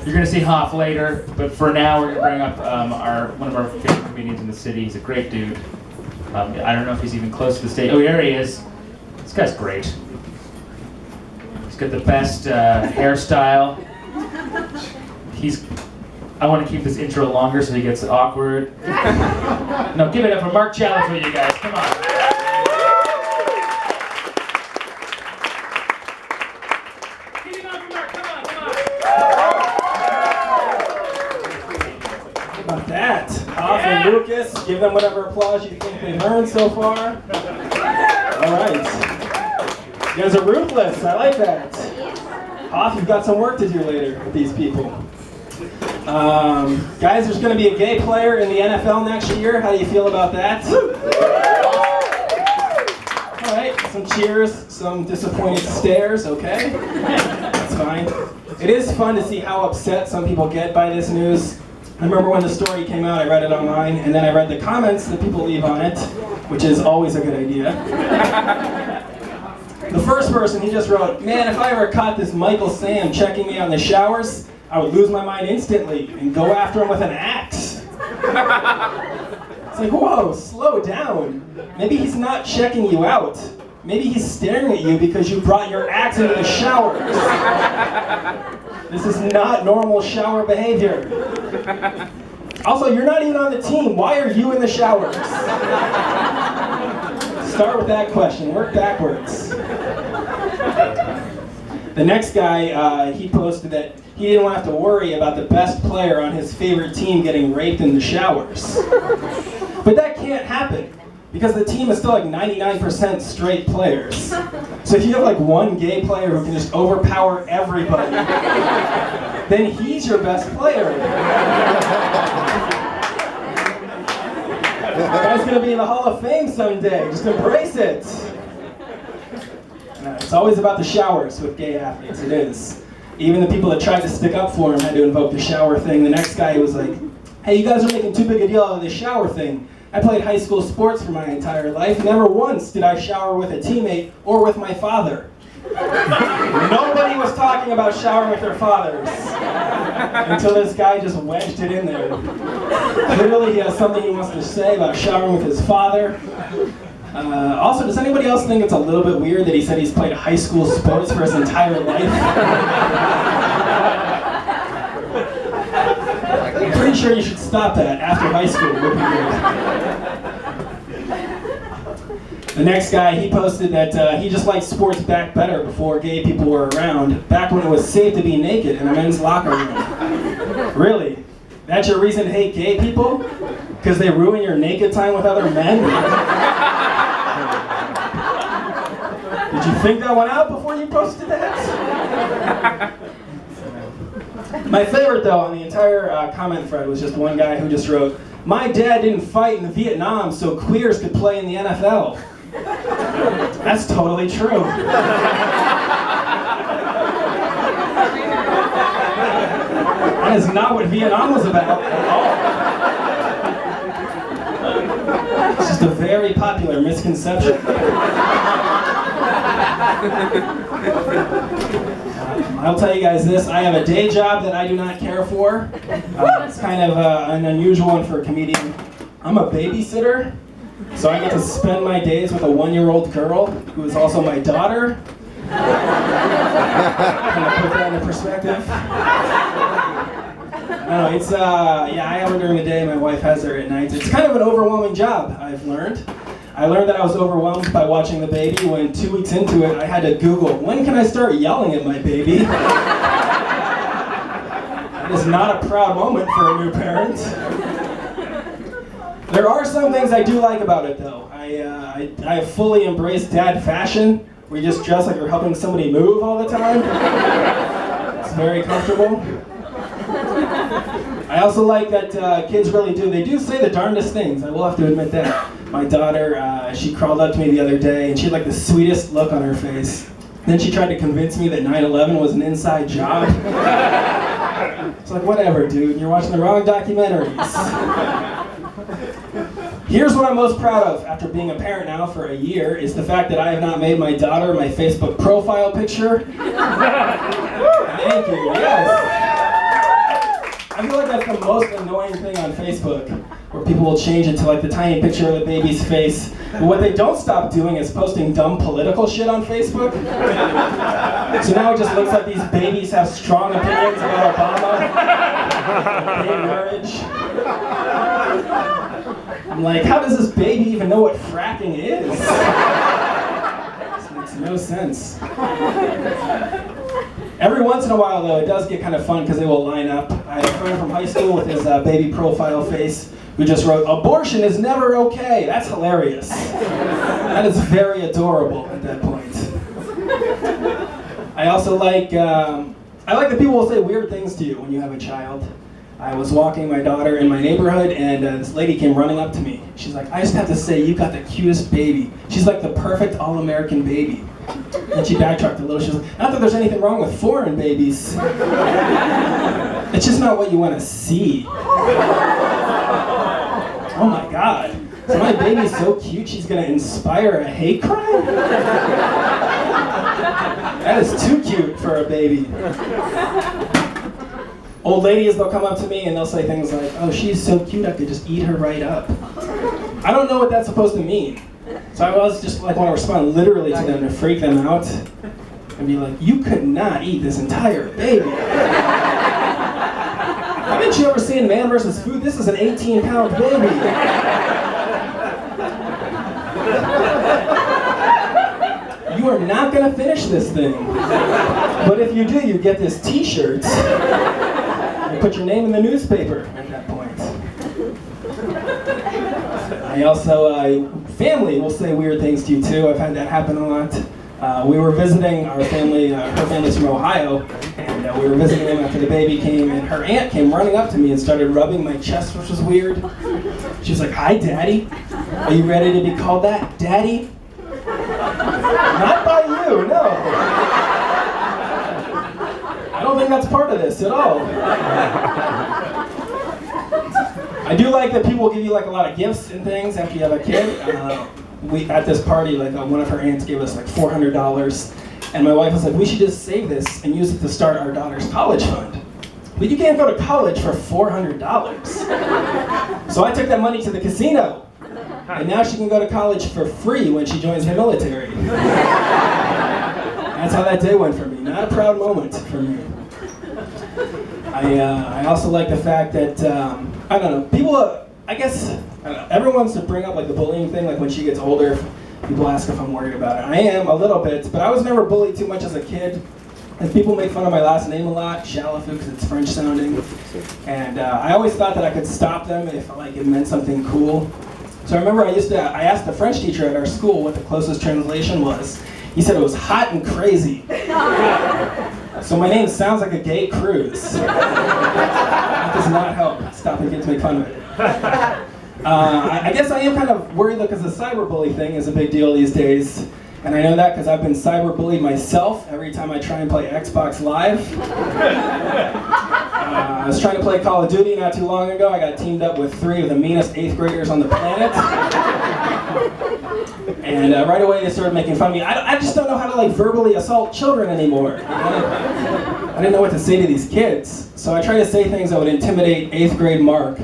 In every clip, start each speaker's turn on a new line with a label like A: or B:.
A: You're going to see Hoff later, but for now we're going to bring up one of our favorite comedians in the city. He's a great dude. I don't know if he's even close to the stage. Oh, there he is. This guy's great. He's got the best hairstyle. I want to keep this intro longer so he gets awkward. No, give it up for Mark Challenge with you guys. Come on. Give it up for Mark. Come on, come on.
B: How about that? Hoff and Lucas, give them whatever applause you think they've earned so far. All right. You guys are ruthless. I like that. Hoff, you've got some work to do later with these people. Guys, there's going to be a gay player in the NFL next year. How do you feel about that? All right, some cheers, some disappointed stares, okay? That's fine. It is fun to see how upset some people get by this news. I remember when the story came out, I read it online, and then I read the comments that people leave on it, which is always a good idea. The first person, he just wrote, "Man, if I ever caught this Michael Sam checking me on the showers, I would lose my mind instantly and go after him with an axe." It's like, whoa, slow down. Maybe he's not checking you out. Maybe he's staring at you because you brought your axe into the showers. This is not normal shower behavior. Also, you're not even on the team. Why are you in the showers? Start with that question. Work backwards. The next guy, he posted that he didn't want to have to worry about the best player on his favorite team getting raped in the showers. But that can't happen, because the team is still like 99% straight players. So if you have like one gay player who can just overpower everybody, then he's your best player. The guy's gonna be in the Hall of Fame someday. Just embrace it. No, it's always about the showers with gay athletes. It is. Even the people that tried to stick up for him had to invoke the shower thing. The next guy was like, "Hey, you guys are making too big a deal out of this shower thing. I played high school sports for my entire life. Never once did I shower with a teammate or with my father." Nobody was talking about showering with their fathers until this guy just wedged it in there. Clearly he has something he wants to say about showering with his father. Also, does anybody else think it's a little bit weird that he said he's played high school sports for his entire life? I'm pretty sure you should stop that after high school. It would be good. The next guy, he posted that he just liked sports back better before gay people were around, back when it was safe to be naked in a men's locker room. Really? That's your reason to hate gay people? Because they ruin your naked time with other men? Did you think that one out before you posted that? My favorite, though, on the entire comment thread was just one guy who just wrote, "My dad didn't fight in Vietnam so queers could play in the NFL." That's totally true. That is not what Vietnam was about at all. It's just a very popular misconception. I'll tell you guys this, I have a day job that I do not care for. It's kind of an unusual one for a comedian. I'm a babysitter, so I get to spend my days with a 1-year-old girl who is also my daughter. Kind of put that into perspective. No, it's, I have her during the day, my wife has her at night. It's kind of an overwhelming job, I've learned. I learned that I was overwhelmed by watching the baby when 2 weeks into it, I had to Google, when can I start yelling at my baby? That is not a proud moment for a new parent. There are some things I do like about it, though. I have fully embraced dad fashion, where you just dress like you're helping somebody move all the time. It's very comfortable. I also like that kids really do. They do say the darndest things. I will have to admit that. My daughter, she crawled up to me the other day, and she had like the sweetest look on her face. Then she tried to convince me that 9/11 was an inside job. It's like, whatever, dude. You're watching the wrong documentaries. Here's what I'm most proud of after being a parent now for a year, is the fact that I have not made my daughter my Facebook profile picture. Thank you, yes. I feel like that's the most annoying thing on Facebook, where people will change it to like the tiny picture of the baby's face. But what they don't stop doing is posting dumb political shit on Facebook. So now it just looks like these babies have strong opinions about Obama, gay marriage. I'm like, how does this baby even know what fracking is? This makes no sense. Every once in a while, though, it does get kind of fun because they will line up. I had a friend from high school with his baby profile face who just wrote, "Abortion is never okay." That's hilarious. That is very adorable at that point. I also like that people will say weird things to you when you have a child. I was walking my daughter in my neighborhood, and this lady came running up to me. She's like, "I just have to say, you got the cutest baby." She's like the perfect all-American baby. And she backtracked a little. She was like, "Not that there's anything wrong with foreign babies. It's just not what you want to see." Oh my God. So my baby's so cute, she's going to inspire a hate crime? That is too cute for a baby. Old ladies, they'll come up to me and they'll say things like, "Oh, she's so cute, I could just eat her right up." I don't know what that's supposed to mean. So I was just like want to respond literally to them to freak them out and be like, "You could not eat this entire baby." Haven't you ever seen Man vs. Food? This is an 18-pound baby. You are not going to finish this thing. But if you do, you get this t-shirt. You put your name in the newspaper at that point. I also, family will say weird things to you too. I've had that happen a lot. We were visiting our family, her family's from Ohio, and we were visiting them after the baby came, and her aunt came running up to me and started rubbing my chest, which was weird. She was like, "Hi, Daddy. Are you ready to be called that, Daddy?" Not by you, no. I don't think that's part of this at all. I do like that people give you like a lot of gifts and things after you have a kid. At this party, like one of her aunts gave us like $400, and my wife was like, "We should just save this and use it to start our daughter's college fund." But you can't go to college for $400. So I took that money to the casino, and now she can go to college for free when she joins the military. That's how that day went for me. Not a proud moment for me. I also like the fact that, I don't know, people, I guess, I don't know, everyone wants to bring up like the bullying thing, like when she gets older, people ask if I'm worried about it. I am a little bit, but I was never bullied too much as a kid. And people make fun of my last name a lot, Chalafou, because it's French sounding. And I always thought that I could stop them if like it meant something cool. So I remember I asked the French teacher at our school what the closest translation was. He said it was hot and crazy. So my name sounds like a gay cruise. That does not help stopping kids to make fun of it. I guess I am kind of worried though because the cyberbully thing is a big deal these days. And I know that because I've been cyberbullied myself every time I try and play Xbox Live. I was trying to play Call of Duty not too long ago. I got teamed up with 3 of the meanest 8th graders on the planet. And right away they started making fun of me. I just don't know how to like verbally assault children anymore. I didn't know what to say to these kids. So I tried to say things that would intimidate 8th grade Mark.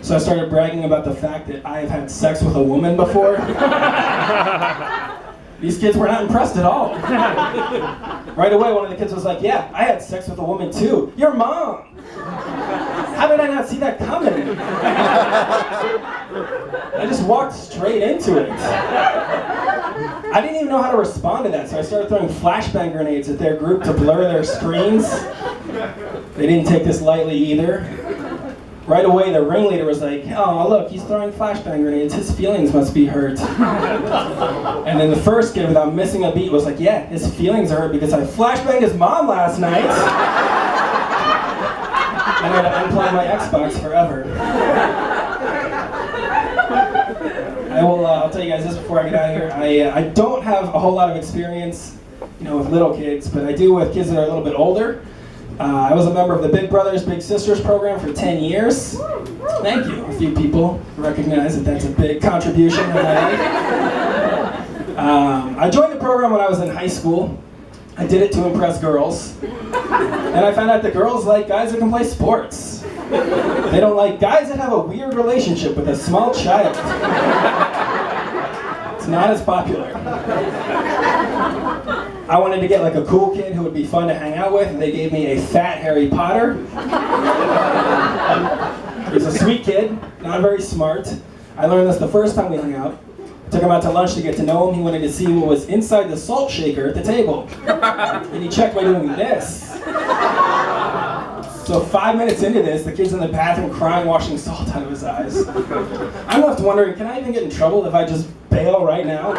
B: So I started bragging about the fact that I have had sex with a woman before. These kids were not impressed at all. Right away, one of the kids was like, "Yeah, I had sex with a woman too. Your mom! How did I not see that coming?" I just walked straight into it. I didn't even know how to respond to that, so I started throwing flashbang grenades at their group to blur their screens. They didn't take this lightly either. Right away, the ringleader was like, "Oh, look, he's throwing flashbang grenades. His feelings must be hurt." And then the first kid, without missing a beat, was like, "Yeah, his feelings are hurt because I flashbanged his mom last night." And I had to unplug my Xbox forever. I'll tell you guys this before I get out of here. I don't have a whole lot of experience, with little kids, but I do with kids that are a little bit older. I was a member of the Big Brothers Big Sisters program for 10 years. Thank you. A few people recognize that that's a big contribution in my life. I joined the program when I was in high school. I did it to impress girls. And I found out that girls like guys that can play sports. They don't like guys that have a weird relationship with a small child. It's not as popular. I wanted to get like a cool kid who would be fun to hang out with, and they gave me a fat Harry Potter. He's a sweet kid, not very smart. I learned this the first time we hung out. Took him out to lunch to get to know him. He wanted to see what was inside the salt shaker at the table. And he checked by doing this. So 5 minutes into this, the kid's in the bathroom crying, washing salt out of his eyes. I'm left wondering, can I even get in trouble if I just bail right now?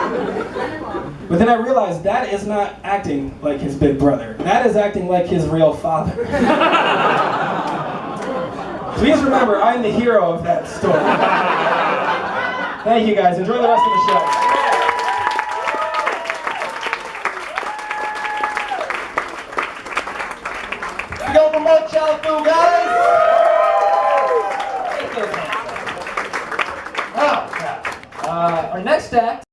B: But then I realized that is not acting like his big brother. That is acting like his real father. Please remember, I'm the hero of that story. Thank you guys. Enjoy the rest of the show.
C: Go for MarkHP5000, guys! Oh, crap. Our next act